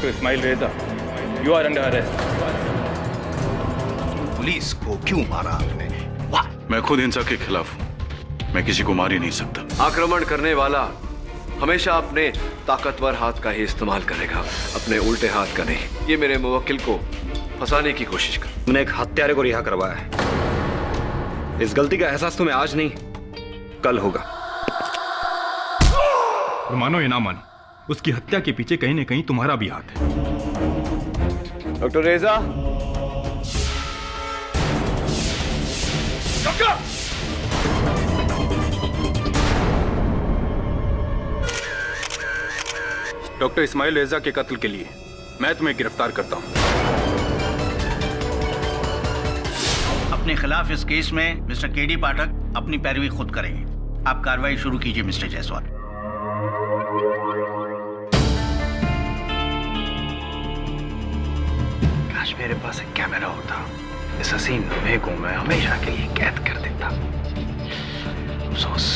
Doctor Ismail Reza, you are under arrest. Police को क्यों मारा आपने? वाह! मैं खुद हिंसा के खिलाफ हूं, मैं किसी को मार ही नहीं सकता। आक्रमण करने वाला हमेशा अपने ताकतवर हाथ का ही इस्तेमाल करेगा, अपने उल्टे हाथ का नहीं। ये मेरे मुवक्किल को फंसाने की कोशिश कर। तुमने एक हत्यारे को रिहा करवाया है। इस गलती का एहसास तुम्हें आज नहीं, कल होगा। और मानो या ना मानो, उसकी हत्या के पीछे कहीं न कहीं तुम्हारा भी हाथ है। डॉक्टर रेजा, डॉक्टर इस्माइल रेजा के कत्ल के लिए मैं तुम्हें गिरफ्तार करता हूं। अपने खिलाफ इस केस में मिस्टर केडी पाठक अपनी पैरवी खुद करेंगे। आप कार्रवाई शुरू कीजिए मिस्टर जायसवाल। काश मेरे पास एक कैमरा होता, इस हसीन लम्हे को मैं हमेशा के लिए कैद कर देता। अफसोस।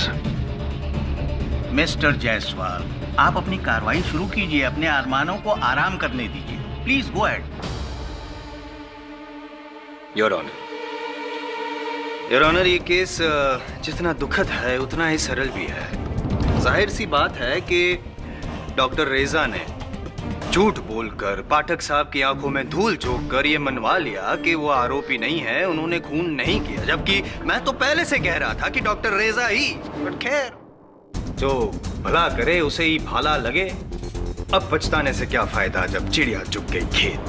मिस्टर जायसवाल, आप अपनी कार्रवाई शुरू कीजिए, अपने अरमानों को आराम करने दीजिए। Please go ahead. Your honour, your honour, ये केस जितना दुखद है उतना ही सरल भी है। जाहिर सी बात है कि डॉक्टर रेजा ने झूठ बोलकर पाठक साहब की आंखों में धूल झोंक कर ये मनवा लिया कि वो आरोपी नहीं है, उन्होंने खून नहीं किया, जबकि मैं तो पहले से कह रहा था कि डॉक्टर रेजा ही। बट खैर, जो भला करे उसे ही भाला लगे। अब पछताने से क्या फायदा जब चिड़िया चुग गई खेत।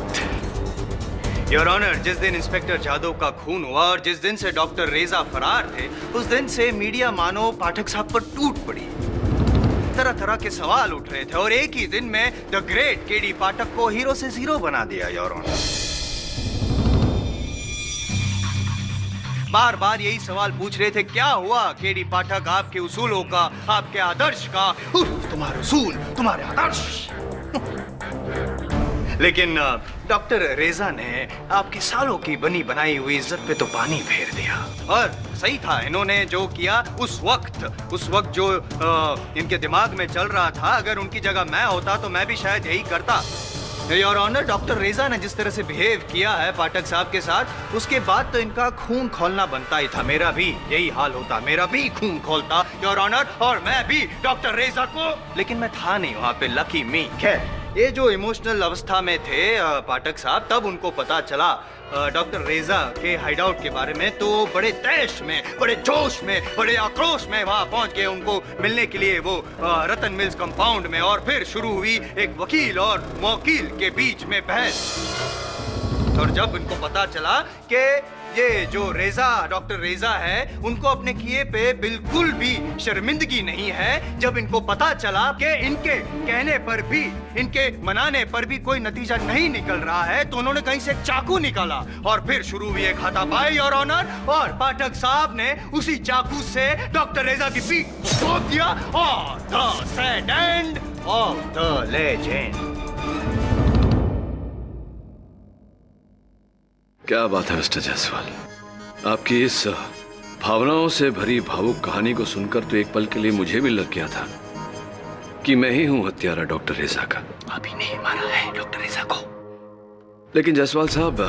योर ऑनर, जिस दिन इंस्पेक्टर जादव का खून हुआ और जिस दिन से डॉक्टर रेजा फरार थे, उस दिन से मीडिया मानो पाठक साहब पर टूट पड़ी। तरह तरह के सवाल उठ रहे थे और एक ही दिन में द ग्रेट केडी पाठक को हीरो से जीरो बना दिया। योर ऑनर, बार बार यही सवाल पूछ रहे थे, क्या हुआ केडी पाठक आपके उसूलों का, आपके आदर्श का? तुम्हारे उसूल, तुम्हारे आदर्श। लेकिन डॉक्टर रेजा ने आपकी सालों की बनी बनाई हुई इज्जत पे तो पानी फेर दिया। और सही था इन्होंने जो किया उस वक्त जो इनके दिमाग में चल रहा था, अगर उनकी जगह मैं होता तो मैं भी शायद यही करता। योर ऑनर, डॉक्टर रेजा ने जिस तरह से बिहेव किया है पाठक साहब के साथ, उसके बाद तो इनका खून खोलना बनता ही था। मेरा भी यही हाल होता, मेरा भी खून खोलता योर ऑनर, और मैं भी डॉक्टर रेजा को। लेकिन मैं था नहीं वहां पे, लकी मी। खैर, ये जो इमोशनल अवस्था में थे पाठक साहब, तब उनको पता चला डॉक्टर रेजा के हाइडआउट के बारे में, तो बड़े तैश में, बड़े जोश में, बड़े आक्रोश में वहां पहुंच गए उनको मिलने के लिए, वो रतन मिल्स कंपाउंड में। और फिर शुरू हुई एक वकील और मौकील के बीच में बहस। और जब इनको पता चला कि ये जो रेजा, डॉक्टर रेजा है, उनको अपने किए पे बिल्कुल भी शर्मिंदगी नहीं है, जब इनको पता चला कि इनके कहने पर भी, इनके मनाने पर भी कोई नतीजा नहीं निकल रहा है, तो उन्होंने कहीं से एक चाकू निकाला और फिर शुरू हुई एक हाथापाई योर ऑनर। और पाठक साहब ने उसी चाकू से डॉक्टर रेजा की पीठ को तोड़ दिया। और the sad end of the legend. क्या बात है मिस्टर जायसवाल, आपकी इस भावनाओं से भरी भावुक कहानी को सुनकर तो एक पल के लिए मुझे भी लग गया था कि मैं ही हूं हत्यारा डॉक्टर रेजा का। अभी नहीं मारा है डॉक्टर रेजा को। लेकिन जायसवाल साहब,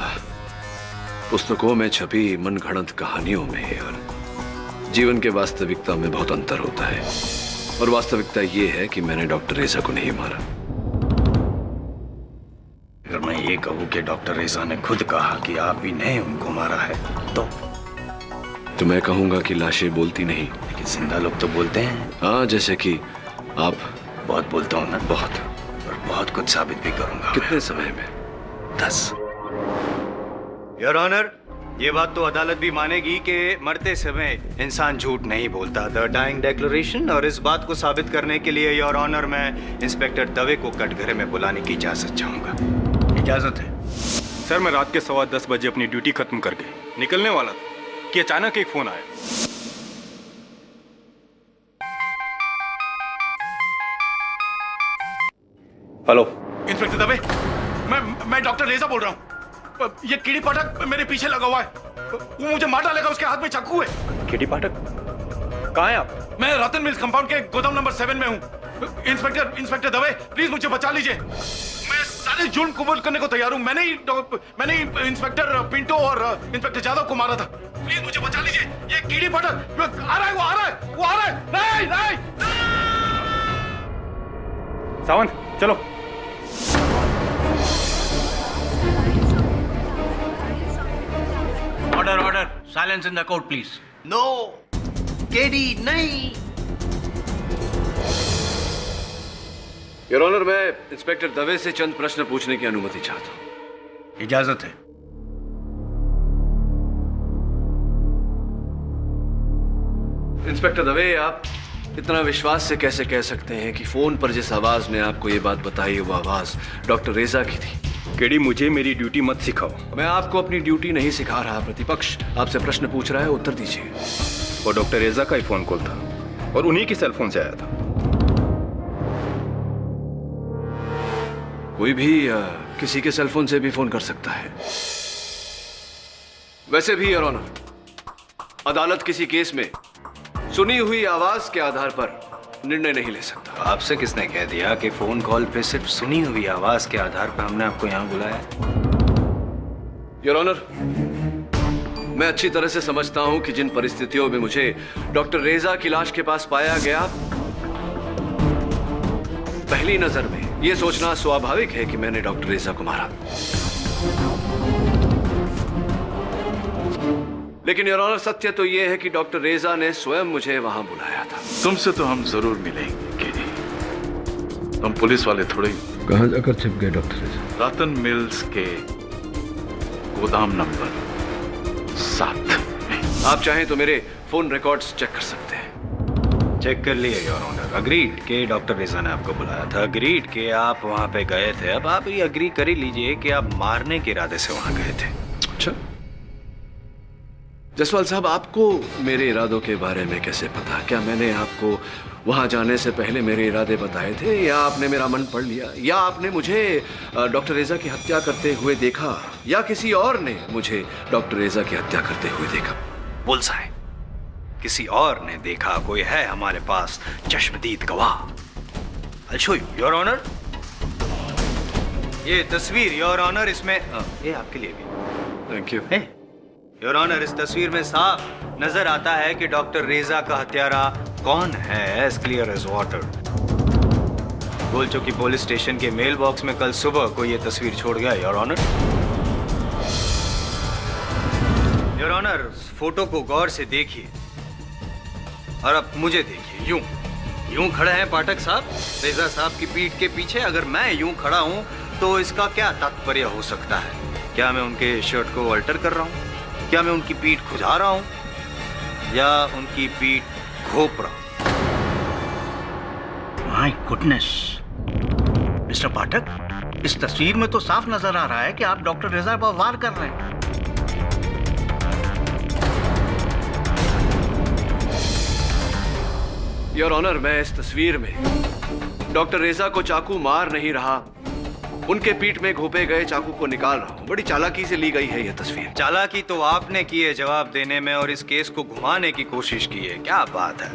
पुस्तकों में छपी मनगढ़ंत कहानियों में और जीवन के वास्तविकता में बहुत अंतर होता है। और वास्तविकता ये है कि मैंने डॉक्टर रेजा को नहीं मारा। अगर मैं ये कहूं कि डॉक्टर रेजा ने खुद कहा कि आप ही ने उनको मारा है, तो मैं कहूंगा कि लाशें बोलती नहीं। लेकिन जिंदा लोग तो बोलते हैं। हाँ, जैसे कि आप। बहुत बोलता हूँ ना? बहुत। और बहुत कुछ साबित भी करूंगा। कितने समय में? 10। योर ऑनर, ये बात तो अदालत भी मानेगी कि मरते समय इंसान झूठ नहीं बोलता। The dying declaration. और इस बात को साबित करने के लिए योर ऑनर, मैं इंस्पेक्टर दवे को कटघरे में बुलाने की इजाजत चाहूंगा। इजाजत है। सर, मैं रात के 10:15 बजे अपनी ड्यूटी खत्म करके निकलने वाला था कि अचानक एक फोन आया। हेलो इंस्पेक्टर दवे, मैं डॉक्टर रेजा बोल रहा हूँ। ये केडी पाठक मेरे पीछे लगा हुआ है, वो मुझे मार डालेगा, उसके हाथ में चाकू है। केडी पाठक, कहाँ हैं आप? मैं रतन मिल्स कंपाउंड के गोदाम नंबर 7 में हूँ। इंस्पेक्टर दवे, प्लीज मुझे बचा लीजिए। मैं सारे सारे जुर्म कबूल करने को तैयार हूं। मैंने ही इंस्पेक्टर पिंटो और इंस्पेक्टर यादव को मारा था। प्लीज मुझे बचा लीजिए। ये कीड़ी पाठक आ रहा है, वो आ रहा है, वो आ रहा है। नहीं नहीं, सावंत चलो। Order silence in the court please. No KD नहीं। योर ऑनर, मैं इंस्पेक्टर दवे से चंद प्रश्न पूछने की अनुमति चाहता हूं। इजाजत है। इंस्पेक्टर दवे, आप इतना विश्वास से कैसे कह सकते हैं कि फोन पर जिस आवाज ने आपको ये बात बताई वो आवाज डॉक्टर रेजा की थी? केडी, मुझे मेरी ड्यूटी मत सिखाओ। मैं आपको अपनी ड्यूटी नहीं सिखा रहा। प्रतिपक्ष आपसे प्रश्न पूछ रहा है, उत्तर दीजिए। वो डॉक्टर रेजा का ही फोन कॉल था और उन्हीं की सेल फोन से आया था। कोई भी किसी के सेलफोन से भी फोन कर सकता है। वैसे भी योर ऑनर, अदालत किसी केस में सुनी हुई आवाज के आधार पर निर्णय नहीं ले सकता। आपसे किसने कह दिया कि फोन कॉल पे सिर्फ सुनी हुई आवाज के आधार पर हमने आपको यहां बुलाया? योर ऑनर, मैं अच्छी तरह से समझता हूं कि जिन परिस्थितियों में मुझे डॉक्टर रेजा की लाश के पास पाया गया, पहली नजर में यह सोचना स्वाभाविक है कि मैंने डॉक्टर रेजा को मारा। लेकिन योर ऑनर, सत्य तो यह है कि डॉक्टर रेजा ने स्वयं मुझे वहां बुलाया था। तुमसे तो हम जरूर मिलेंगे केडी। तुम पुलिस वाले थोड़े ही। कहां जाकर छिप गए डॉक्टर रेजा? रतन मिल्स के गोदाम नंबर 7 में। आप चाहें तो मेरे फोन रिकॉर्ड्स चेक कर सकते हैं। चेक कर लिए योर ऑनर। अग्रीड के डॉक्टर रेजा ने आपको बुलाया था। अग्रीड के आप वहां पे गए थे। अब आप ये अग्री कर ही लीजिए कि आप मारने के इरादे से वहां गए थे। अच्छा जसवाल साहब, आपको मेरे इरादों के बारे में कैसे पता? क्या मैंने आपको वहां जाने से पहले मेरे इरादे बताए थे, या आपने मेरा मन पढ़ लिया, या आपने मुझे डॉक्टर रेजा की हत्या करते हुए देखा, या किसी और ने मुझे डॉक्टर रेजा की हत्या करते हुए देखा? बुल्सआई। किसी और ने देखा। कोई है हमारे पास चश्मदीद गवाह। I'll show you, your honour. ये तस्वीर योर ऑनर, इसमें ये आपके लिए भी। Thank you. योर ऑनर, इस तस्वीर में साफ नजर आता है कि डॉक्टर रेजा का हत्यारा कौन है। As clear as water. Golchowki police station के मेल बॉक्स में कल सुबह को ये तस्वीर छोड़ गया your honour. Your honour, photo को गौर से देखिए और अब मुझे देखिए। यूं खड़े हैं पाठक साहब रेजा साहब की पीठ के पीछे। अगर मैं यूं खड़ा हूं तो इसका क्या तात्पर्य हो सकता है? क्या मैं उनके शर्ट को अल्टर कर रहा हूं? क्या मैं उनकी पीठ खुजा रहा हूं या उनकी पीठ घोप रहा हूं? माय गुडनेस मिस्टर पाठक, इस तस्वीर में तो साफ नजर आ रहा है कि आप डॉक्टर रेजा पर वार कर रहे हैं। योर ऑनर, मैं इस तस्वीर में डॉक्टर रेजा को चाकू मार नहीं रहा, उनके पीठ में घोपे गए चाकू को निकाल रहा हूं। बड़ी चालाकी से ली गई है यह तस्वीर। चालाकी तो आपने की है जवाब देने में और इस केस को घुमाने की कोशिश की है। क्या बात है।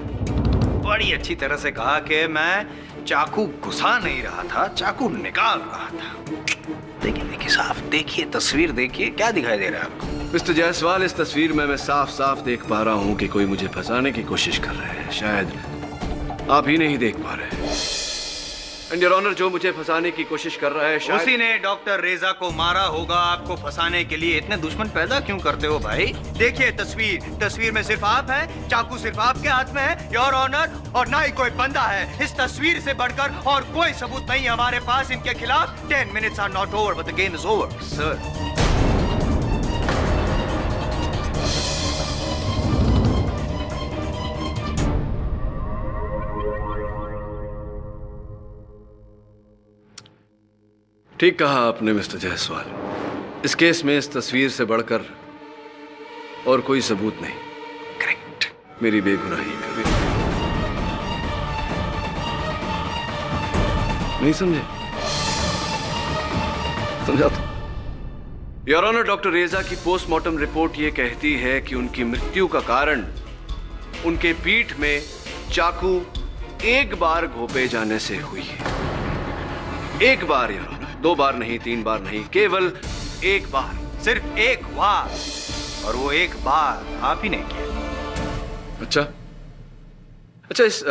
बड़ी अच्छी तरह से कहा कि मैं चाकू घुसा नहीं रहा था, चाकू निकाल रहा था। देखिए साफ देखिए, तस्वीर देखिए, क्या दिखाई दे रहा है आपको? मिस्टर जायसवाल, इस तस्वीर में मैं साफ साफ देख पा रहा हूं कि कोई मुझे फंसाने की कोशिश कर रहा है। शायद आप ही नहीं देख पा रहे। एंड योर ऑनर, जो मुझे फंसाने की कोशिश कर रहा है शायद उसी ने डॉक्टर रेजा को मारा होगा आपको फंसाने के लिए। इतने दुश्मन पैदा क्यों करते हो भाई? देखिए तस्वीर में सिर्फ आप हैं, चाकू सिर्फ आपके हाथ में है योर ऑनर, और ना ही कोई बंदा है। इस तस्वीर से बढ़कर और कोई सबूत नहीं हमारे पास इनके खिलाफ। 10 minutes are not over but the game is over, sir. ठीक कहा आपने मिस्टर जायसवाल। इस केस में इस तस्वीर से बढ़कर और कोई सबूत नहीं। करेक्ट। मेरी बेगुनाही कभी नहीं समझे? समझा तो। योर ऑनर, डॉक्टर रेजा की पोस्टमार्टम रिपोर्ट ये कहती है कि उनकी मृत्यु का कारण उनके पीठ में चाकू एक बार घोपे जाने से हुई है। एक बार योर ऑनर, 2 बार नहीं, 3 बार नहीं, केवल 1 बार। सिर्फ एक बार, और वो एक बार आप ही ने किया। अच्छा, इस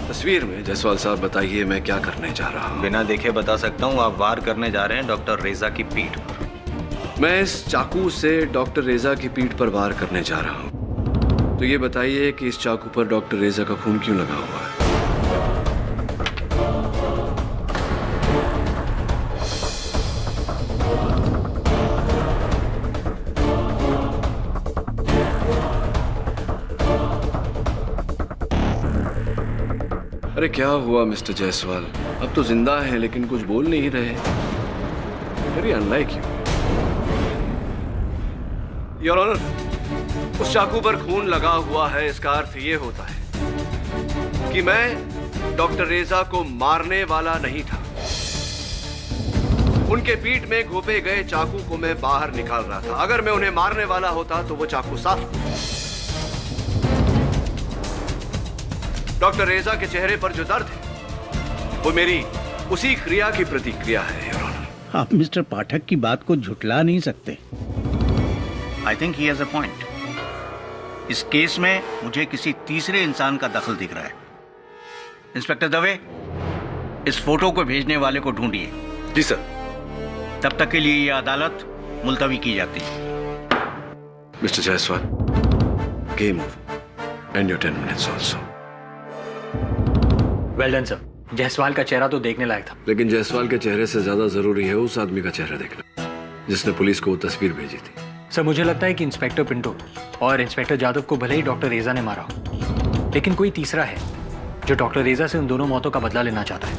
तस्वीर में जायसवाल साहब बताइए मैं क्या करने जा रहा हूँ? बिना देखे बता सकता हूँ, आप वार करने जा रहे हैं डॉक्टर रेजा की पीठ पर। मैं इस चाकू से डॉक्टर रेजा की पीठ पर वार करने जा रहा हूँ। तो ये बताइए कि इस चाकू पर डॉक्टर रेजा का खून क्यों लगा हुआ है? अरे क्या हुआ मिस्टर जायसवाल? अब तो जिंदा हैं लेकिन कुछ बोल नहीं रहे। Very unlike you. Your honour, उस चाकू पर खून लगा हुआ है, इसका अर्थ ये होता है कि मैं डॉक्टर रेजा को मारने वाला नहीं था। उनके पीठ में घोंपे गए चाकू को मैं बाहर निकाल रहा था। अगर मैं उन्हें मारने वाला होता तो वो चाकू साफ होता। डॉक्टर रेजा के चेहरे पर जो दर्द है वो मेरी उसी क्रिया की प्रतिक्रिया है, योर ऑनर। आप मिस्टर पाठक की बात को झुटला नहीं सकते। I think he has a point. इस केस में मुझे किसी तीसरे इंसान का दखल दिख रहा है। इंस्पेक्टर दवे, इस फोटो को भेजने वाले को ढूंढिए। जी सर। तब तक के लिए यह अदालत मुलतवी की जाती है। Mister Jaiswal, game over and your 10 minutes also. Well done sir. Jaiswal का चेहरा तो देखने लायक था, लेकिन जायसवाल के चेहरे से ज्यादा जरूरी है उस आदमी का चेहरा देखना जिसने पुलिस को वो तस्वीर भेजी थी। सर मुझे लगता है कि इंस्पेक्टर पिंटो और इंस्पेक्टर जादव को भले ही डॉक्टर रेजा ने मारा हो, लेकिन कोई तीसरा है जो डॉक्टर रेजा से उन दोनों मौतों का बदला लेना चाहता है,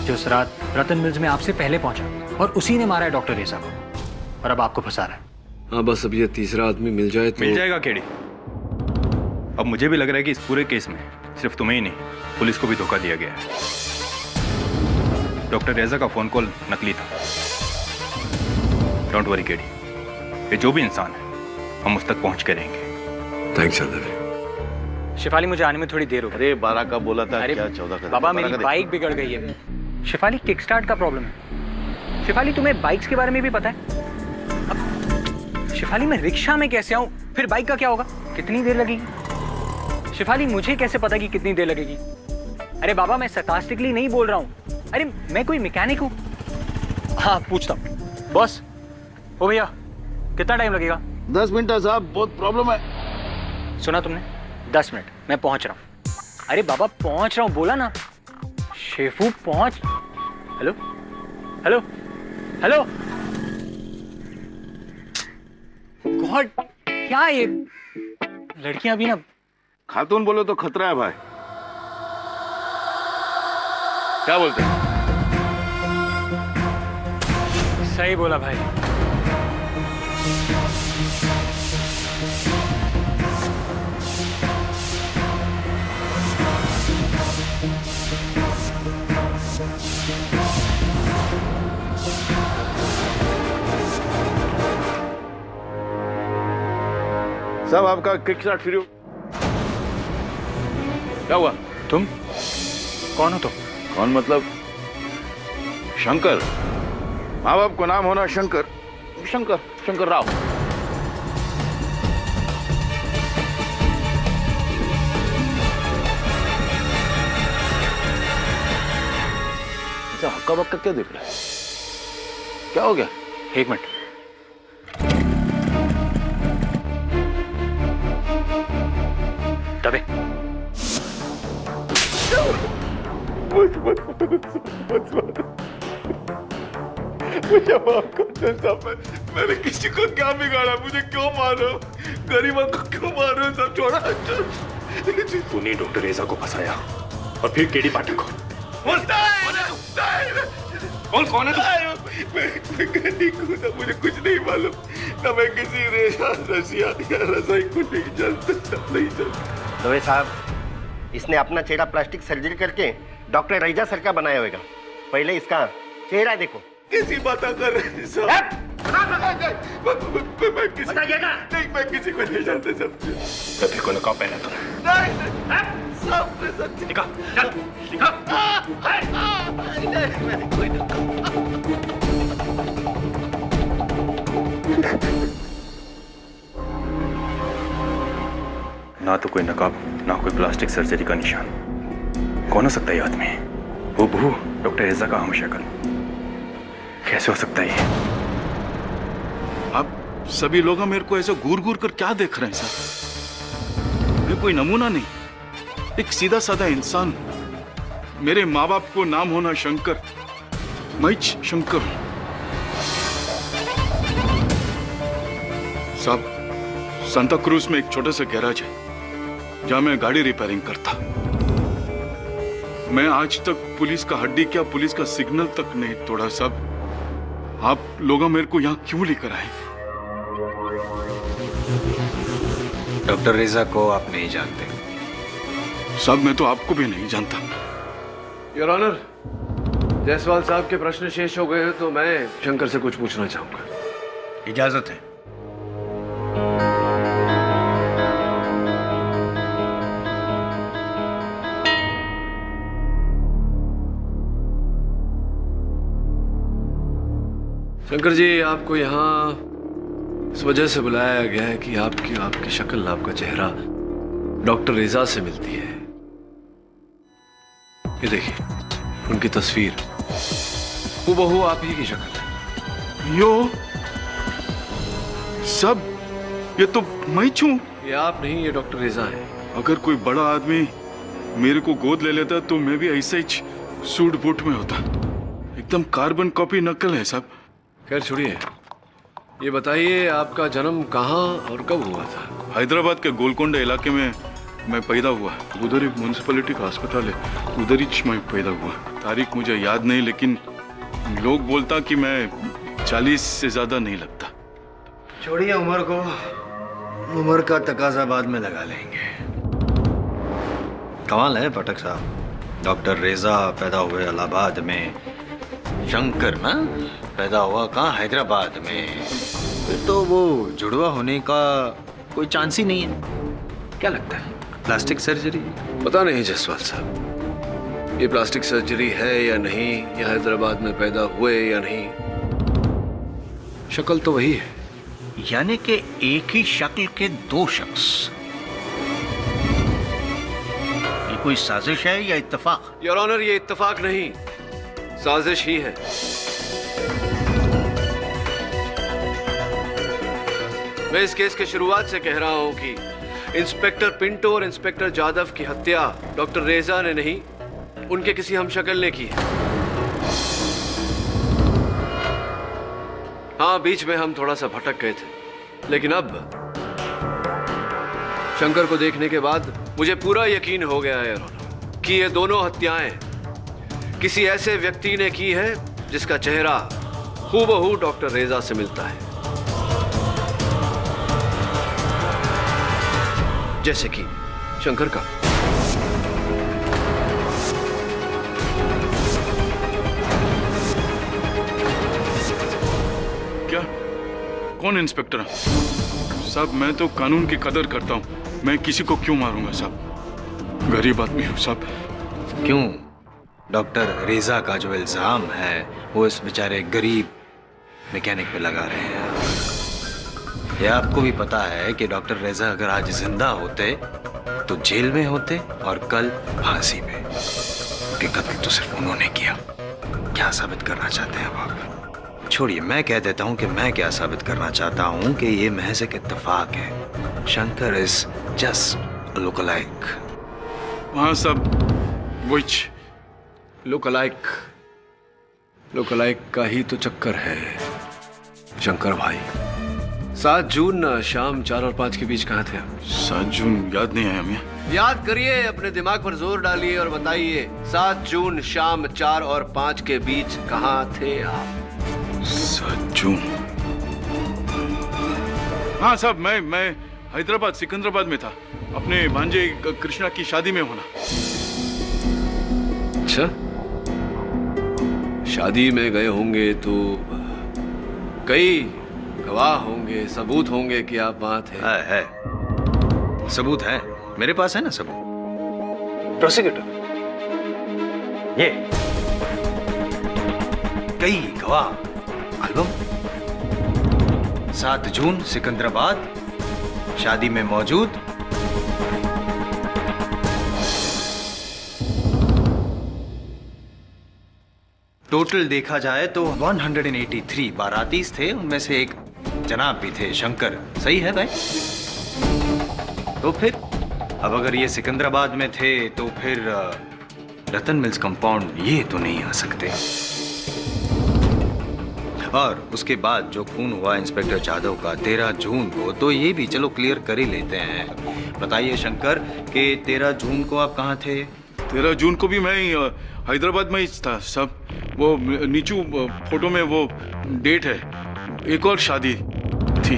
जो उस रात रतन मिल्स में आपसे पहले पहुंचा और उसी ने मारा है डॉक्टर रेजा को, और अब आपको फंसा रहा है। हाँ, बस अब ये तीसरा आदमी मिल जाए तो मिल जाएगा केडी। अब मुझे भी लग रहा है कि इस पूरे केस में सिर्फ तुम्हें ही नहीं, पुलिस को भी धोखा दिया गया है। डॉक्टर रेजा का फोन कॉल नकली था। डोंट वरी केडी, ये जो भी इंसान है हम उस तक पहुंच के रहेंगे। थैंक्स दवे। शिफाली, मुझे आने में थोड़ी देर हो गई। अरे 12 का बोला था, अरे क्या 14 का? बाबा, मेरी बाइक बिगड़ गई है। शिफाली, किक स्टार्ट का प्रॉब्लम है। शिफाली, तुम्हें बाइक्स के बारे में भी पता है? अब शिफाली, मैं रिक्शा में कैसे आऊं? फिर बाइक का क्या होगा? कितनी देर लगेगी? शिफाली, मुझे कैसे पता कि कितनी देर लगेगी? अरे बाबा, मैं sarcastically नहीं बोल रहा हूँ। अरे मैं कोई मैकेनिक हूँ। हाँ, पूछता हूँ। बॉस, ओ भैया, कितना टाइम लगेगा? 10 मिनट है साहब, बहुत प्रॉब्लम है। सुना तुमने? 10 मिनट, मैं पहुंच रहा हूँ। अरे बाबा, पहुंच रहा हूँ बोला ना। शेफू पहुंच। Hello hello hello. गॉड, क्या ये लड़कियां अभी ना। खातून बोलो तो खतरा है भाई। क्या बोलते हैं? सही बोला भाई। सब आपका किक स्टार्ट शुरू। क्या हुआ? तुम कौन हो? तुम कौन मतलब? शंकर। माँ बाप को नाम होना शंकर, शंकर शंकर राव। हक्का बक्का क्या देख रहा है? क्या हो गया? एक मिनट। दबे। मुझे माफ कर दे साहब, मैंने किसी को क्या बिगाड़ा? मुझे क्यों मारो? गरीबों को क्यों मारो? सब छोड़ा। तूने डॉक्टर रेजा को फंसाया और फिर केडी पाठक को। कौन कौन है तू? मैं गरीब हूँ ना, मुझे कुछ नहीं मालूम। ना मैं किसी रेजा, रसिया या रसाई को नहीं जानता, नहीं जानता। दवे साहब, इसने अपना चेहरा प्लास्टिक सर्जरी करके डॉक्टर रेजा सर का बनाया होगा। पहले इसका चेहरा देखो। किसी बात कर रहे हैं साहब? मैं किसी नहीं, मैं किसी को नहीं जानता सब। कभी को नकाब पहना तूने? नहीं सब निकाल, चल, निकाल। कोई ना तो कोई नकाब, ना कोई प्लास्टिक सर्जरी का निशान। कौन हो सकता है ये आदमी? वो बहू डॉक्टर रेजा का हम शक्ल। कैसे हो सकता है ये? आप सभी लोग मेरे को ऐसे घूर घूर कर क्या देख रहे हैं सर? मैं कोई नमूना नहीं, एक सीधा साधा इंसान। मेरे माँ बाप को नाम होना शंकर, मैं शंकर हूं। साहब, सांता क्रूज में एक छोटा सा गैराज है जहां मैं गाड़ी रिपेयरिंग करता। मैं आज तक पुलिस का हड्डी क्या, पुलिस का सिग्नल तक नहीं तोड़ा। साहब, आप लोग मेरे को यहाँ क्यों लेकर आए? डॉक्टर रेजा को आप नहीं जानते? साहब, मैं तो आपको भी नहीं जानता। योर ऑनर, जायसवाल साहब के प्रश्न शेष हो गए हैं तो मैं शंकर से कुछ पूछना चाहूंगा। इजाजत है। शंकर जी, आपको यहाँ इस वजह से बुलाया गया है कि आपकी शक्ल, आपका चेहरा डॉक्टर रेजा से मिलती है। ये देखिए, उनकी तस्वीर हूबहू आप ही की शक्ल है। यो सब, ये तो मैं छू। ये आप नहीं, ये डॉक्टर रेजा है। अगर कोई बड़ा आदमी मेरे को गोद ले लेता तो मैं भी ऐसे ही सूट बूट में होता। एकदम कार्बन कॉपी नकल है साहब। खैर छोड़िए, ये बताइए आपका जन्म कहाँ और कब हुआ था? हैदराबाद के गोलकोंडा इलाके में मैं पैदा हुआ। उधर एक म्यूनसिपैलिटी का अस्पताल है, उधर ही मैं पैदा हुआ। तारीख मुझे याद नहीं, लेकिन लोग बोलता कि मैं 40 से ज्यादा नहीं लगता। छोड़िए उम्र को, उम्र का तकाजा बाद में लगा लेंगे। कमाल है पटक साहब, डॉक्टर रेजा पैदा हुए इलाहाबाद में, शंकर ना पैदा हुआ कहाँ, हैदराबाद में। फिर तो वो जुड़वा होने का कोई चांस ही नहीं है। क्या लगता है, प्लास्टिक सर्जरी? पता नहीं जायसवाल साहब, ये प्लास्टिक सर्जरी है या नहीं, या हैदराबाद में पैदा हुए या नहीं, शक्ल तो वही है। यानी कि एक ही शक्ल के दो शख्स। ये कोई साजिश है या इत्तेफाक? योर ऑनर, ये इत्तेफाक नहीं, साजिश ही है। मैं इस केस के शुरुआत से कह रहा हूं कि इंस्पेक्टर पिंटो और इंस्पेक्टर जादव की हत्या डॉक्टर रेजा ने नहीं, उनके किसी हमशक्ल ने की है। हाँ, बीच में हम थोड़ा सा भटक गए थे, लेकिन अब शंकर को देखने के बाद मुझे पूरा यकीन हो गया है कि ये दोनों हत्याएं किसी ऐसे व्यक्ति ने की है जिसका चेहरा हूबहू डॉक्टर रेजा से मिलता है, जैसे कि शंकर का। क्या? कौन इंस्पेक्टर? साहब, मैं तो कानून की कदर करता हूँ, मैं किसी को क्यों मारूंगा साहब? गरीब आदमी हूँ साहब। क्यों? डॉक्टर रेजा का जो इल्जाम है वो इस बेचारे गरीब मैकेनिक पे लगा रहे हैं। ये आपको भी पता है कि डॉक्टर रेजा अगर आज जिंदा होते तो जेल में होते और कल फांसी पे। उनके कत्ल तो सिर्फ उन्होंने किया। क्या साबित करना चाहते हैं अब आप? छोड़िए, मैं कह देता हूँ कि मैं क्या साबित करना चाहता हूँ कि ये महज एक इत्तेफाक है। Shankar is just look-alike. हाँ साहब, विच लुक-अलाइक का ही तो चक्कर है शंकर भाई। 7 जून शाम 4 और 5 के बीच कहाँ थे आप? 7 जून याद नहीं आया हमें। याद करिए, अपने दिमाग पर जोर डालिए और बताइए 7 जून शाम 4 और 5 के बीच कहाँ थे आप? 7 जून। हाँ साहब, मैं हैदराबाद सिकंदराबाद में था, अपने भांजे कृष्णा की शादी में होना। अच्छा, शादी में गए होंगे तो कई गवाह होंगे, सबूत होंगे कि आप वहां थे। है सबूत है, मेरे पास है ना सबूत। प्रोसिक्यूटर, ये कई गवाह, एल्बम, 7 जून सिकंदराबाद, शादी में मौजूद। टोटल देखा जाए तो 183 बारातीस थे, उनमें से एक जनाब भी थे, शंकर। सही है भाई? तो फिर अब अगर ये सिकंदराबाद में थे तो फिर रतन मिल्स कंपाउंड ये तो नहीं आ सकते। और उसके बाद जो खून हुआ इंस्पेक्टर जादव का 13 जून को, तो ये भी चलो क्लियर कर ही लेते हैं। बताइए शंकर कि 13 जून को आप कहाँ थे? 13 जून को भी मैं हैदराबाद में ही था सब। वो नीचू फोटो में वो डेट है, एक और शादी थी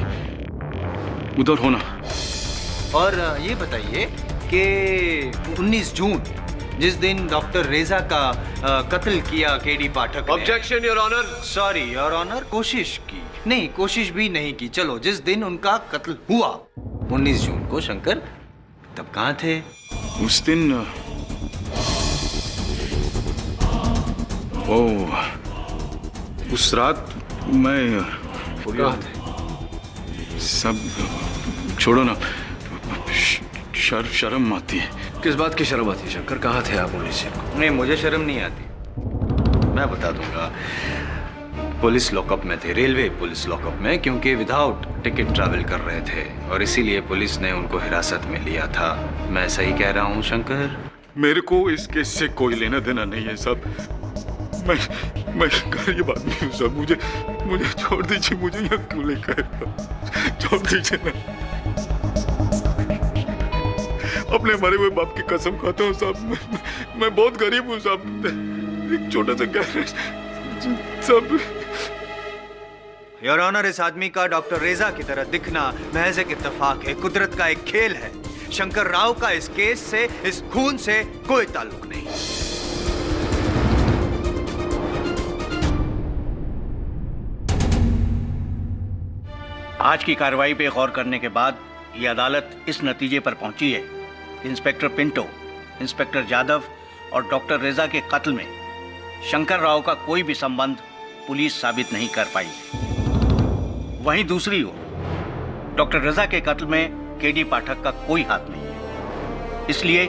उधर होना। और ये बताइए कि 19 जून जिस दिन डॉक्टर रेजा का कत्ल किया केडी पाठक ने। Objection your honour. Sorry your honour, कोशिश की नहीं, कोशिश भी नहीं की। चलो, जिस दिन उनका कत्ल हुआ 19 जून को, शंकर तब कहाँ थे? उस दिन उस रात मैं कहाँ थे? सब छोड़ो ना, शर्म आती है। किस बात की शर्म आती है शंकर? कहाँ थे आप 19 जून को? नहीं, मुझे शर्म नहीं आती, मैं बता दूंगा। पुलिस लॉकअप में थे, रेलवे पुलिस लॉकअप में, क्योंकि विदाउट टिकट ट्रैवल कर रहे थे और इसीलिए पुलिस ने उनको हिरासत में लिया था। मैं सही कह रहा हूँ शंकर? मेरे को इस केस से कोई लेना देना नहीं है सब। मैं गरीब आदमी हूँ सब। मुझे छोड़ दीजिए, मुझे यहाँ क्यों लेकर छोड़ दीजिए ना। अपने मरे हुए बाप की कसम खाता हूँ साहब, मैं बहुत गरीब हूँ साहब। एक छोटा सा गैरेज सब। योर ऑनर, इस आदमी का डॉक्टर रेजा की तरह दिखना महज एक इत्तेफाक है, कुदरत का एक खेल है। शंकर राव का इस केस से, इस खून से कोई ताल्लुक नहीं। आज की कार्रवाई पे गौर करने के बाद ये अदालत इस नतीजे पर पहुंची है कि इंस्पेक्टर पिंटो, इंस्पेक्टर जादव और डॉक्टर रेजा के कत्ल में शंकर राव का कोई भी संबंध पुलिस साबित नहीं कर पाई। वहीं दूसरी ओर डॉक्टर रेजा के कत्ल में केडी पाठक का कोई हाथ नहीं है। इसलिए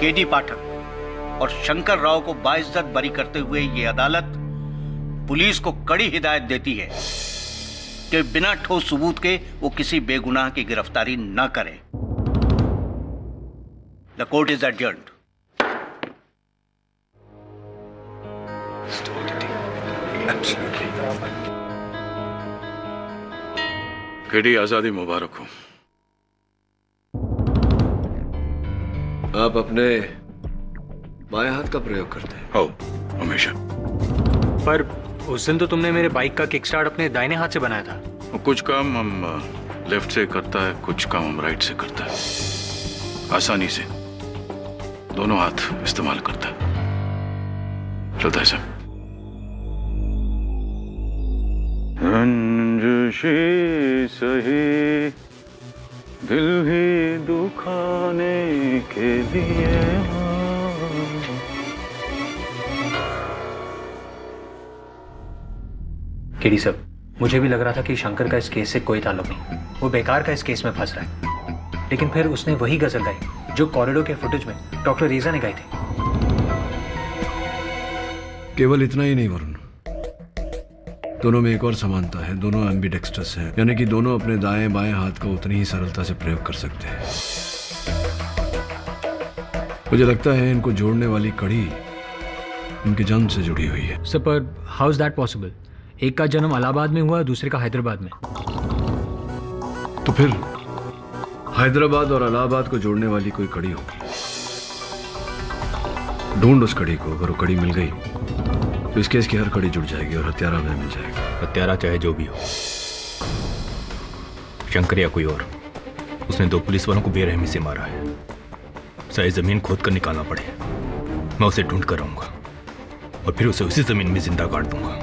केडी पाठक और शंकर राव को बाइज्जत बरी करते हुए ये अदालत पुलिस को कड़ी हिदायत देती है कि बिना ठोस सबूत के वो किसी बेगुनाह की गिरफ्तारी न करे। The court is adjourned. KD, आजादी मुबारक हो। आप अपने बाएं हाथ का प्रयोग करते हैं? हो, हमेशा। पर उस दिन तो तुमने मेरे बाइक का किक स्टार्ट अपने दाहिने हाथ से बनाया था। कुछ काम हम लेफ्ट से करता है, कुछ काम हम राइट से करता है। आसानी से दोनों हाथ इस्तेमाल करता है। चलता है सब। रंजिशी सही दिल ही दुखाने के लिए। केडी साहब, मुझे भी लग रहा था कि शंकर का इस केस से कोई ताल्लुक नहीं, वो बेकार का इस केस में फंस रहा है। लेकिन फिर उसने वही गजल गाई जो कॉरिडोर के फुटेज में डॉक्टर रेजा ने गाई थी। केवल इतना ही नहीं वरुण, दोनों में एक और समानता है। दोनों एम्बिडेक्स्ट्रस हैं, यानी कि दोनों अपने दाएं बाएं हाथ का उतनी ही सरलता से प्रयोग कर सकते हैं। मुझे लगता है इनको जोड़ने वाली कड़ी इनके जन्म से जुड़ी हुई है। सर, पर हाउ इज दैट पॉसिबल? एक का जन्म इलाहाबाद में हुआ, दूसरे का हैदराबाद में। तो फिर हैदराबाद और इलाहाबाद को जोड़ने वाली कोई कड़ी होगी। ढूंढ उस कड़ी को, अगर वो कड़ी मिल गई तो इस केस की हर कड़ी जुड़ जाएगी और हत्यारा हमें मिल जाएगा। हत्यारा चाहे जो भी हो, शंकर या कोई और, उसने 2 पुलिस वालों को बेरहमी से मारा है। चाहे जमीन खोद कर निकालना पड़े, मैं उसे ढूंढ कर आऊंगा और फिर उसे उसी जमीन में जिंदा गाड़ दूंगा।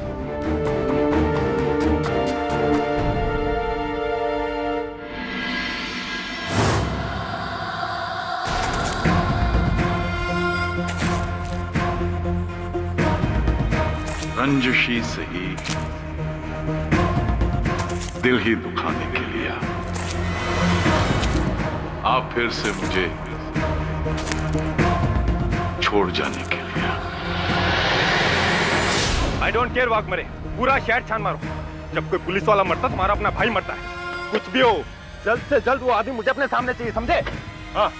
रंजिशी सही दिल ही दुखाने के लिए आप फिर से मुझे छोड़ जाने के लिए। आई डोंट केयर वाघ मरे, पूरा शहर छान मारो। जब कोई पुलिस वाला मरता तुम्हारा अपना भाई मरता है। कुछ भी हो, जल्द से जल्द वो आदमी मुझे अपने सामने चाहिए, समझे? हाँ।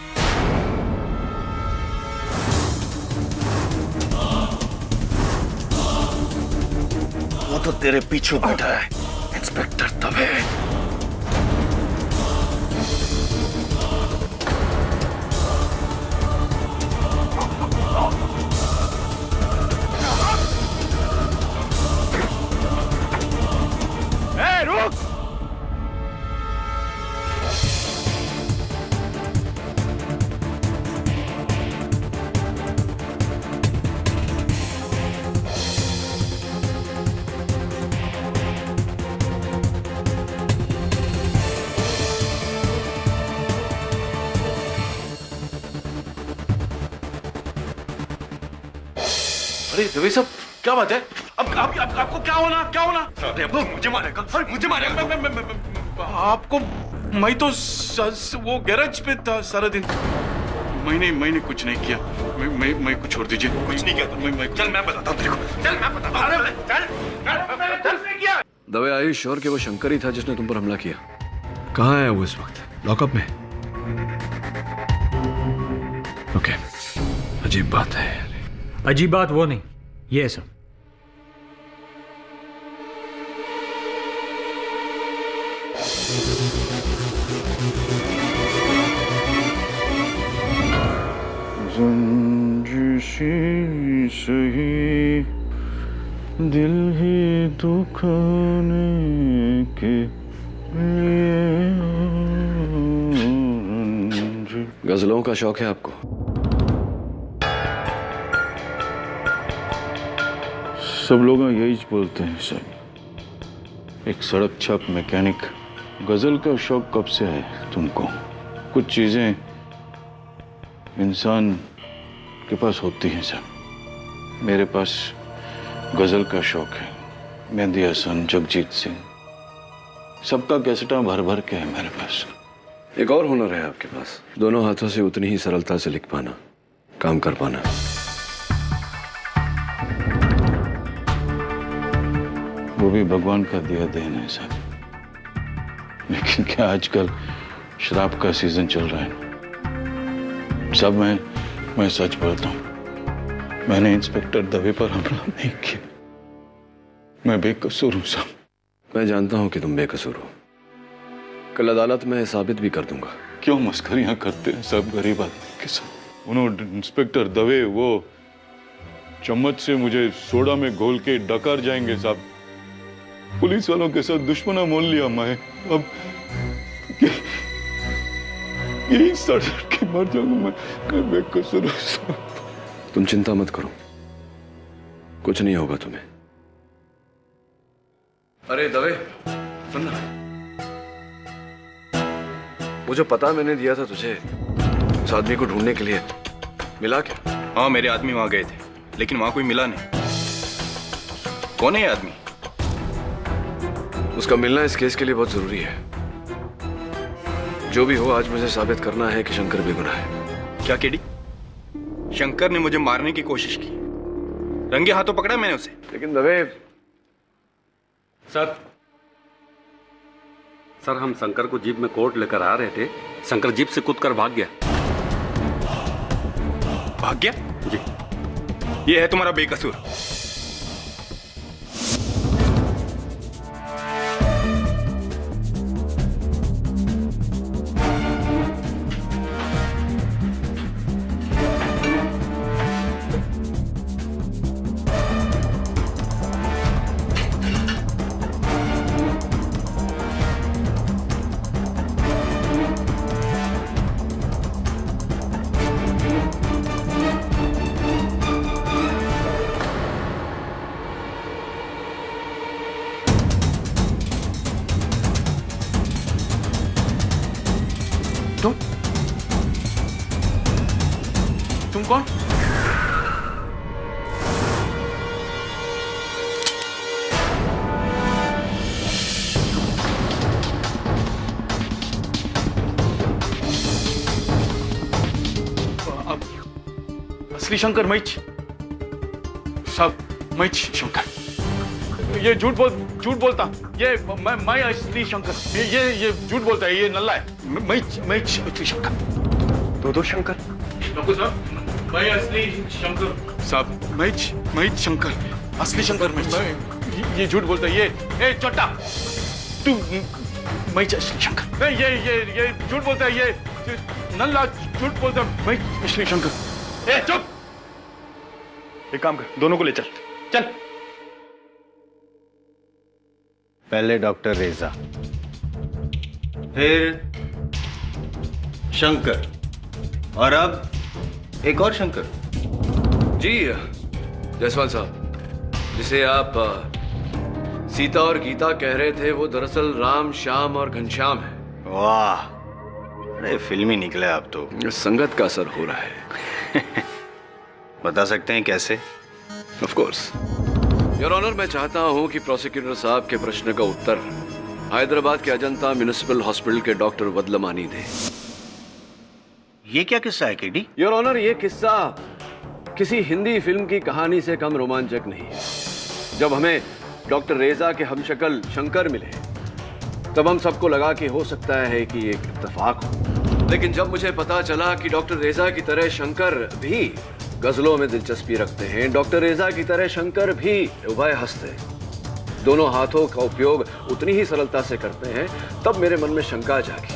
वो तो तेरे पीछे बैठा है, इंस्पेक्टर दवे। रुक! अरे दवे साहब, क्या बात है? अब आपको क्या होना? अरे अब मुझे मारेगा, मुझे मारेगा। आपको मैं तो वो गैराज पे था सारा दिन। मैंने कुछ नहीं किया। मैं कुछ छोड़ दीजिए। कुछ नहीं किया। चल मैं बताता हूँ तेरे को। चल मैं बताता हूँ। चल। दवे, आर यू श्योर कि वो शंकर ही था जिसने तुम पर हमला किया? कहाँ है वो इस वक्त? लॉकअप में? ओके, अजीब बात है। अजीब बात वो नहीं, ये है सर। सही दिल ही दुखाने के लिए। गजलों का शौक है आपको? सब लोग यही बोलते हैं सर। एक सड़क छाप मैकेनिक, गजल का शौक कब से है तुमको? कुछ चीजें इंसान के पास होती हैं सर। मेरे पास गजल का शौक है। मेहंदी हसन, जगजीत सिंह, सबका कैसेटा भर भर के है मेरे पास। एक और हुनर है आपके पास, दोनों हाथों से उतनी ही सरलता से लिख पाना, काम कर पाना। वो भी भगवान का दिया देन है सर। लेकिन क्या आजकल शराब का सीजन चल रहा है। सब मैं सच बोलता हूँ, मैंने इंस्पेक्टर दवे पर हमला नहीं किया। मैं बेकसूर हूँ साहब। मैं जानता हूं कि तुम बेकसूर हो। कल अदालत में साबित भी कर दूंगा। क्यों मस्करियां करते हैं सब गरीब आदमी के साथ? उन्होंने इंस्पेक्टर दवे वो चम्मच से मुझे सोडा में घोल के डकार जाएंगे साहब। पुलिस वालों के साथ दुश्मना मोल लिया मैं। अब यही सड़ के मर जाऊंगा मैं बेकसूर हूं साहब। तुम चिंता मत करो, कुछ नहीं होगा तुम्हें। अरे दवे, सुन ना, वो जो पता मैंने दिया था तुझे उस आदमी को ढूंढने के लिए, मिला क्या? हाँ, मेरे आदमी वहां गए थे, लेकिन वहां कोई मिला नहीं। कौन है ये आदमी? उसका मिलना इस केस के लिए बहुत जरूरी है। जो भी हो, आज मुझे साबित करना है कि शंकर बेगुनाह है। क्या केडी? शंकर ने मुझे मारने की कोशिश की, रंगे हाथों पकड़ा मैंने उसे। लेकिन दवे, सर हम शंकर को जीप में कोर्ट लेकर आ रहे थे। शंकर जीप से कूदकर भाग गया। भाग गया? जी। ये है तुम्हारा बेकसूर। तुम कौन? असली शंकर मैं साहब, मैं शंकर। ये झूठ बोलता, ये मैं असली शंकर। ये झूठ बोलता है, ये नल्ला है। मैं असली शंकर। दो शंकर? डॉक्टर साहब, मैं असली शंकर साहब, मैं शंकर, असली शंकर मैं। ये झूठ बोलता है, ये चोटा तू, मैं असली शंकर। ये झूठ बोलता है, ये नल्ला झूठ बोलता है, मैं असली शंकर। चुप! एक काम कर, दोनों को ले चल। पहले डॉक्टर रेजा, फिर शंकर, और अब एक और शंकर। जी जायसवाल साहब, जिसे आप सीता और गीता कह रहे थे, वो दरअसल राम, श्याम और घनश्याम है। वाह, अरे फिल्मी निकले आप तो। संगत का असर हो रहा है। बता सकते हैं कैसे? ऑफ कोर्स योर ऑनर, मैं चाहता हूं कि प्रोसिक्यूटर साहब के प्रश्न का उत्तर हैदराबाद के अजंता म्युनिसिपल हॉस्पिटल के डॉक्टर वदलमानी दें। ये क्या किस्सा है केडी? योर ऑनर, ये किस्सा किसी हिंदी फिल्म की कहानी से कम रोमांचक नहीं है। जब हमें डॉक्टर रेजा के हमशक्ल शंकर मिले, तब हम सबको लगा कि हो सकता है कि एक इत्तेफाक हो। लेकिन जब मुझे पता चला कि डॉक्टर रेजा की तरह शंकर भी गजलों में दिलचस्पी रखते हैं, डॉक्टर रेजा की तरह शंकर भी उभय हस्त है, दोनो. हाथों का उपयोग उतनी ही सरलता से करते हैं, तब मेरे मन में शंका जागी.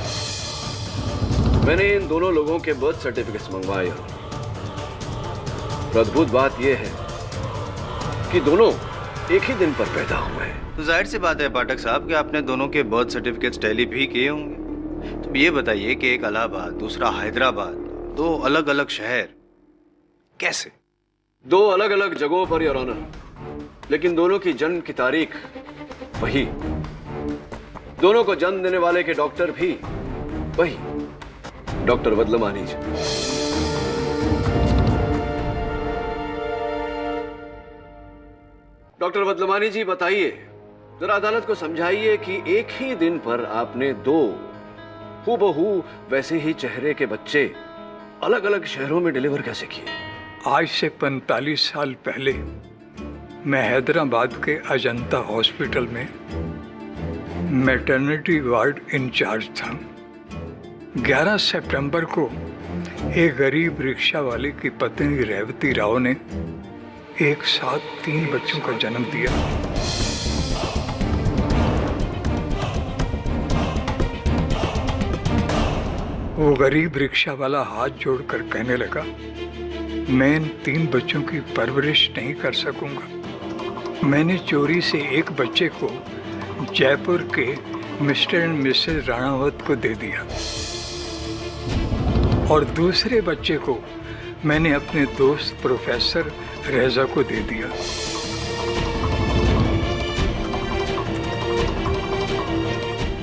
मैंने इन दोनों लोगों के बर्थ सर्टिफिकेट्स मंगवाए. अद्भुत बात यह है कि दोनों एक ही दिन पर पैदा हुए हैं. तो जाहिर सी बात है पाठक साहब कि आपने दोनों के बर्थ सर्टिफिकेट्स टैली भी किए होंगे. तो ये बताइए कि एक इलाहाबाद, दूसरा हैदराबाद, दो अलग अलग शहर, कैसे? दो अलग अलग जगहों पर योर ऑनर, लेकिन दोनों की जन्म की तारीख वही. दोनों को जन्म देने वाले के डॉक्टर भी वही, डॉक्टर वदलमानी जी. डॉक्टर वदलमानी जी, बताइए जरा, अदालत को समझाइए कि एक ही दिन पर आपने दो हूबहू वैसे ही चेहरे के बच्चे अलग अलग शहरों में डिलीवर कैसे किए? आज से 45 साल पहले मैं हैदराबाद के अजंता हॉस्पिटल में मैटरनिटी वार्ड इंचार्ज था. 11 सितंबर को एक गरीब रिक्शा वाले की पत्नी रेवती राव ने एक साथ 3 बच्चों का जन्म दिया. वो गरीब रिक्शा वाला हाथ जोड़कर कहने लगा, मैं इन 3 बच्चों की परवरिश नहीं कर सकूंगा. मैंने चोरी से एक बच्चे को जयपुर के मिस्टर एंड मिसेस राणावत को दे दिया और दूसरे बच्चे को मैंने अपने दोस्त प्रोफेसर रेजा को दे दिया.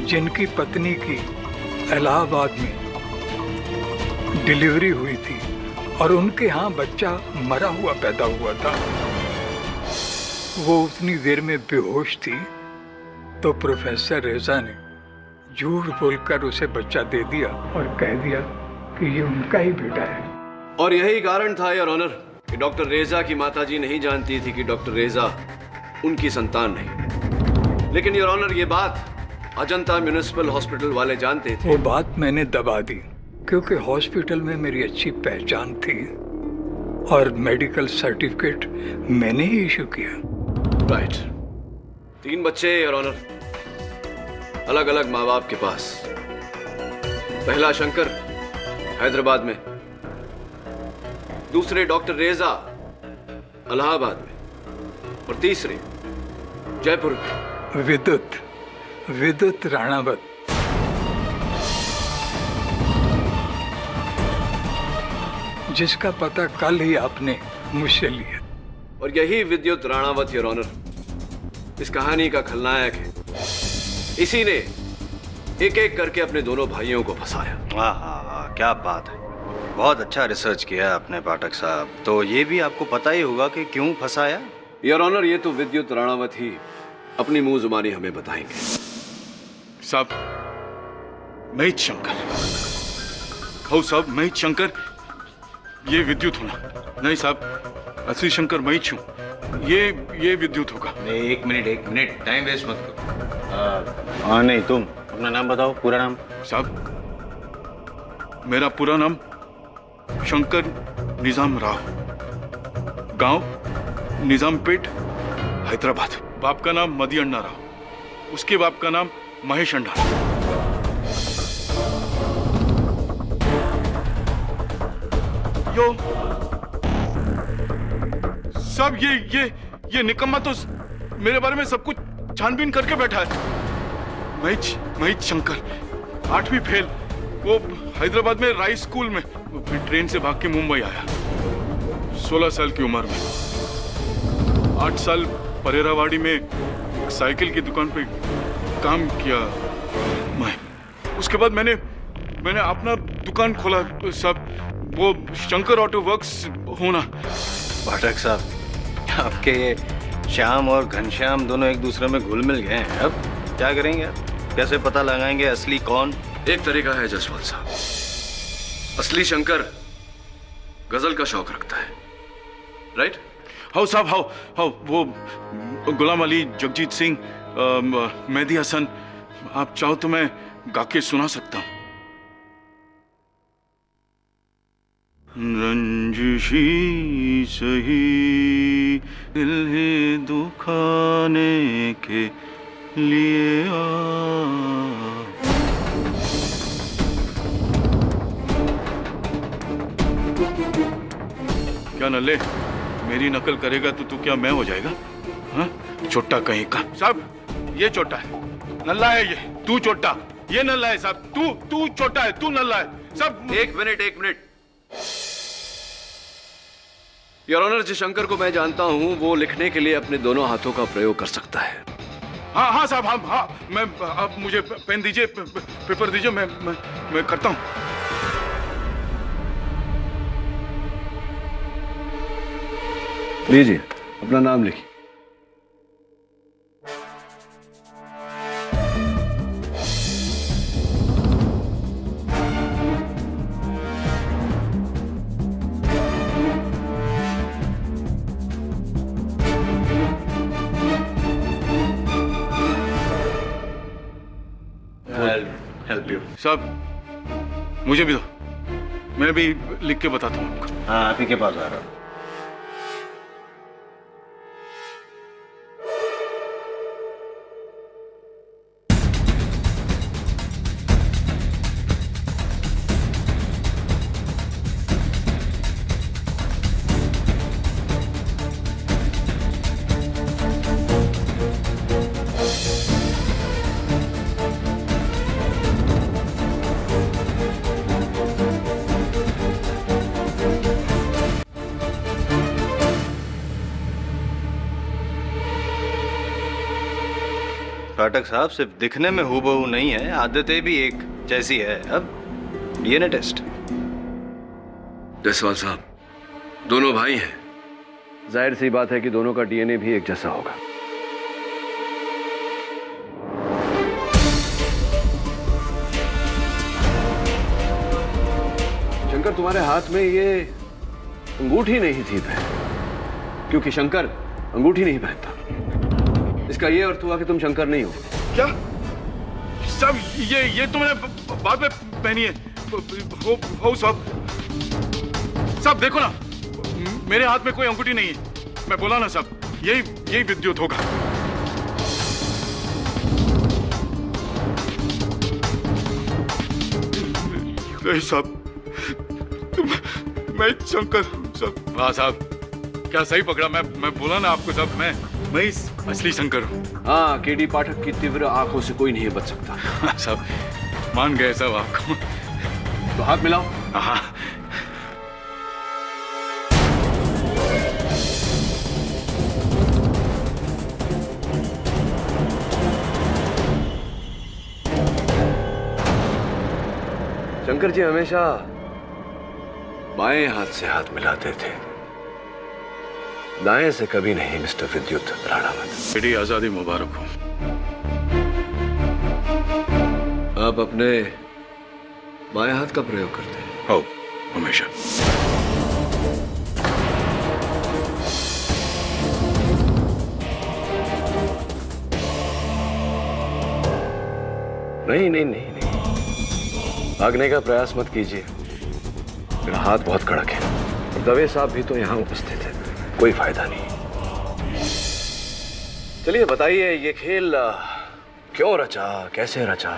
जिनकी पत्नी की इलाहाबाद में डिलीवरी हुई थी और उनके यहाँ बच्चा मरा हुआ पैदा हुआ था. वो उतनी देर में बेहोश थी तो प्रोफेसर रेजा ने झूठ बोलकर उसे बच्चा दे दिया और कह दिया कि ये उनका ही बेटा है. और यही कारण था योर ऑनर कि डॉक्टर रेजा की माताजी नहीं जानती थी कि डॉक्टर रेजा उनकी संतान नहीं. लेकिन योर ऑनर, ये बात अजंता म्युनिसिपल हॉस्पिटल वाले जानते थे. वो बात मैंने दबा दी क्योंकि हॉस्पिटल में मेरी अच्छी पहचान थी और मेडिकल सर्टिफिकेट मैंने ही इशू किया. राइट. 3 बच्चे योर ऑनर, अलग अलग माँ बाप के पास. पहला शंकर हैदराबाद में, दूसरे डॉक्टर रेजा इलाहाबाद में, और तीसरे जयपुर में विद्युत राणावत. जिसका पता कल ही आपने मुझसे लिया. और यही विद्युत राणावत योर ऑनर इस कहानी का खलनायक है. इसी ने एक एक करके अपने दोनों भाइयों को फंसाया. हाँ, क्या बात है. बहुत अच्छा रिसर्च किया आपने पाठक साहब. तो ये भी आपको पता ही होगा कि क्यों फंसाया. योर ऑनर, ये तो विद्युत राणावत ही अपनी मुंह जुबानी हमें बताएंगे. साहब, मैं शंकर. हो साहब, मैं शंकर. ये विद्युत होना। नहीं साहब, असली शंकर मैं ही हूँ। ये विद्युत होगा। नहीं, एक मिनट, टाइम वेस्ट मत करो। हाँ नहीं, तुम अपना नाम बताओ, पूरा नाम। साहब, मेरा पूरा नाम शंकर निजाम राव, गांव निजामपेट, हैदराबाद। बाप का नाम मदी अण्णा राव, उसके बाप का नाम महेश अण्णा राव। यो सब ये निकम्मा तो मेरे बारे में सब कुछ छानबीन करके बैठा है। मैं शंकर 8वीं फेल, वो हैदराबाद में राइस स्कूल में, फिर ट्रेन से भाग के मुंबई आया 16 साल की उम्र में। 8 साल परेरावाड़ी में एक साइकिल की दुकान पे काम किया मैं। उसके बाद मैंने अपना दुकान खोला सब, वो शंकर ऑटो वर्क्स होना। पाठक साहब, आपके ये श्याम और घनश्याम दोनों एक दूसरे में घुल मिल गए हैं। अब क्या करेंगे आप? कैसे पता लगाएंगे असली कौन? एक तरीका है जसवाल साहब, असली शंकर गजल का शौक रखता है, राइट? हाउ साहब, हाउ वो गुलाम अली, जगजीत सिंह, मेहदी हसन, आप चाहो तो मैं गा के सुना सकता हूँ। रंजिशी सही दिल है दुखाने के लिए आ। क्या नल्ले, मेरी नकल करेगा तो तू क्या मैं हो जाएगा? हाँ, छोटा कहीं का। साहब, ये छोटा है, नल्ला है ये, तू छोटा, ये नल्ला है साहब, तू छोटा है, तू नल्ला है सब। एक मिनट योर ऑनर, जिस शंकर को मैं जानता हूं वो लिखने के लिए अपने दोनों हाथों का प्रयोग कर सकता है। हाँ साहब, हाँ मैं, आप मुझे पेन दीजिए, पेपर दीजिए, मैं करता हूं। लीजिए, अपना नाम लिखिए। हेल्प यू साहब, मुझे भी दो, मैं भी लिख के बताता हूँ आपको। हाँ, आप ही के पास आ रहा हूँ। पाठक साहब, सिर्फ दिखने में हूबहू नहीं है, आदतें भी एक जैसी है। अब डीएनए टेस्ट। जयसवाल साहब, दोनों भाई हैं, जाहिर सी बात है कि दोनों का डीएनए भी एक जैसा होगा। शंकर, तुम्हारे हाथ में ये अंगूठी नहीं थी पहन, क्योंकि शंकर अंगूठी नहीं पहनता। इसका ये अर्थ हुआ कि तुम शंकर नहीं हो। क्या सब ये तो मैंने बाद में पहनी है। हो सब देखो ना, मेरे हाथ में कोई अंगूठी नहीं है। मैं बोला ना सब, यही विद्युत होगा। नहीं साहब, मैं शंकर सब। हाँ साहब, क्या सही पकड़ा। मैं बोला ना आपको साहब, मैं असली शंकर हूँ। हाँ, केडी पाठक की तीव्र आंखों से कोई नहीं बच सकता। हाँ साहब, मान गए साहब आपको। तो हाथ मिलाओ। हाँ। शंकर जी हमेशा बाएं हाथ से हाथ मिलाते थे, दाएं से कभी नहीं, मिस्टर विद्युत राणावत। केडी, आजादी मुबारक हो। आप अपने बाएं हाथ का प्रयोग करते हैं? हो, हमेशा। नहीं नहीं नहीं नहीं, भागने का प्रयास मत कीजिए। मेरा हाथ बहुत कड़क है और दवे साहब भी तो यहाँ उपस्थित है, कोई फायदा नहीं। चलिए बताइए, ये खेल क्यों रचा, कैसे रचा,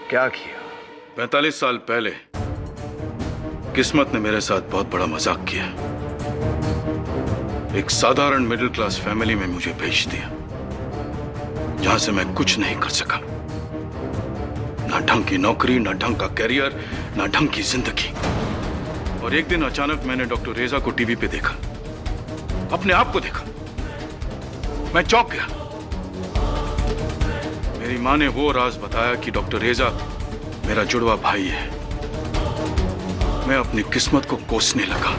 क्या किया? 45 साल पहले किस्मत ने मेरे साथ बहुत बड़ा मजाक किया। एक साधारण मिडिल क्लास फैमिली में मुझे भेज दिया, जहां से मैं कुछ नहीं कर सका। ना ढंग की नौकरी, ना ढंग का करियर, ना ढंग की जिंदगी। और एक दिन अचानक मैंने डॉक्टर रेजा को टीवी पे देखा, अपने आप को देखा। मैं चौंक गया। मेरी मां ने वो राज बताया कि डॉक्टर रेजा मेरा जुड़वा भाई है। मैं अपनी किस्मत को कोसने लगा।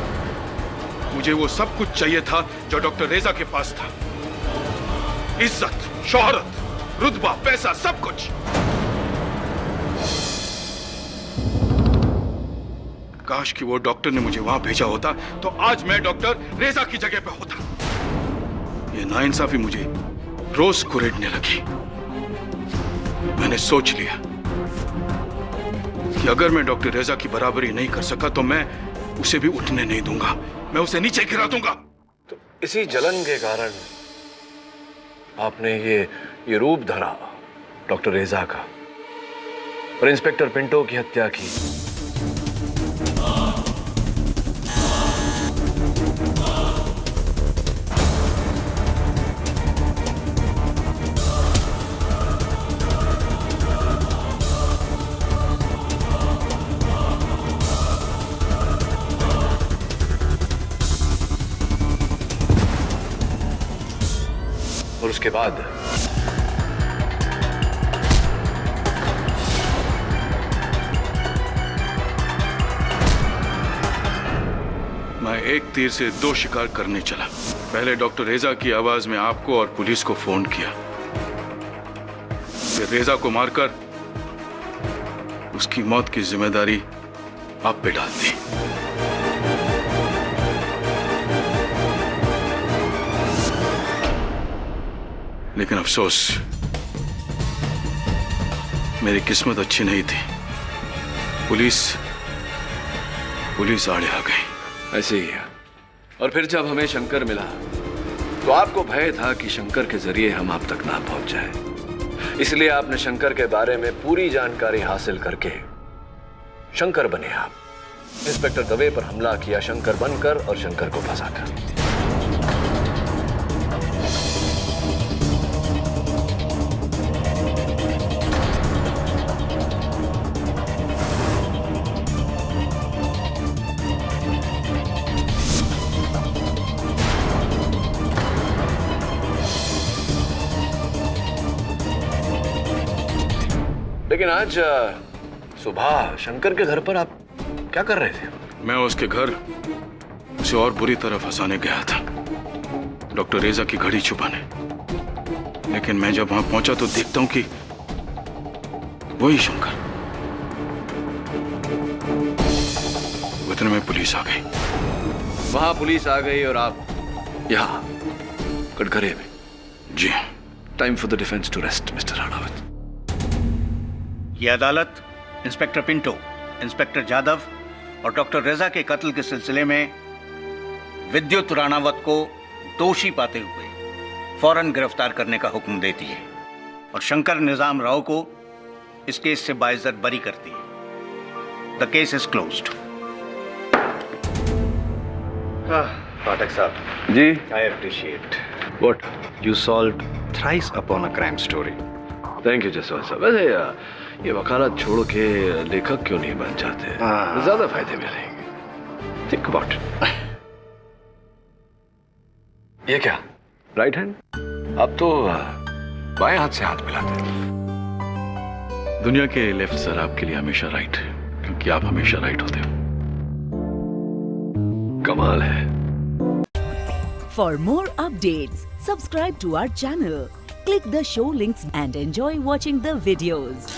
मुझे वो सब कुछ चाहिए था जो डॉक्टर रेजा के पास था। इज्जत, शोहरत, रुतबा, पैसा, सब कुछ। काश कि वो डॉक्टर ने मुझे वहां भेजा होता तो आज मैं डॉक्टर रेजा की जगह पे होता। ये नाइंसाफी मुझे रोज कुरेदने लगी। मैंने सोच लिया कि अगर मैं डॉक्टर रेजा की बराबरी नहीं कर सका तो मैं उसे भी उठने नहीं दूंगा, मैं उसे नीचे गिरा दूंगा। तो इसी जलन के कारण आपने ये रूप धरा डॉक्टर रेजा का और इंस्पेक्टर पिंटो की हत्या की। और उसके बाद मैं एक तीर से दो शिकार करने चला। पहले डॉक्टर रेजा की आवाज में आपको और पुलिस को फोन किया, फिर रेजा को मारकर उसकी मौत की जिम्मेदारी आप पे डाल दी। लेकिन अफसोस, मेरी किस्मत अच्छी नहीं थी। पुलिस आड़े आ गई। ऐसे ही है। और फिर जब हमें शंकर मिला तो आपको भय था कि शंकर के जरिए हम आप तक ना पहुंच जाए। इसलिए आपने शंकर के बारे में पूरी जानकारी हासिल करके शंकर बने आप। इंस्पेक्टर दवे पर हमला किया शंकर बनकर और शंकर को फंसाकर। लेकिन आज सुबह शंकर के घर पर आप क्या कर रहे थे? मैं उसके घर उसे और बुरी तरह फंसाने गया था, डॉक्टर रेजा की घड़ी छुपाने। लेकिन मैं जब वहां पहुंचा तो देखता हूं कि वही शंकर। इतने में पुलिस आ गई। वहां पुलिस आ गई और आप यहां कटघरे में। जी। Time for the defence to rest mister Ranawat. ये अदालत इंस्पेक्टर पिंटो, इंस्पेक्टर जाधव और डॉक्टर रेजा के कत्ल के सिलसिले में विद्युत राणावत को दोषी पाते हुए फौरन गिरफ्तार करने का हुक्म देती है और शंकर निजाम राव को इस केस से बाइज्जत बरी करती है। The case is closed. Pathak साहब ji. I appreciate what? You solved thrice upon a crime story. Thank you Jaswal साहब। वैसे ये वकालत छोड़ के लेखक क्यों नहीं बन जाते? ज्यादा फायदे मिलेंगे। Think about it. ये क्या? Right hand? अब तो बाएं हाथ से हाथ मिलाते हैं। दुनिया के लेफ्ट सर आपके लिए हमेशा राइट है, क्योंकि आप हमेशा राइट होते हो। कमाल है। For more updates, subscribe to our channel, click the show links and enjoy watching the videos.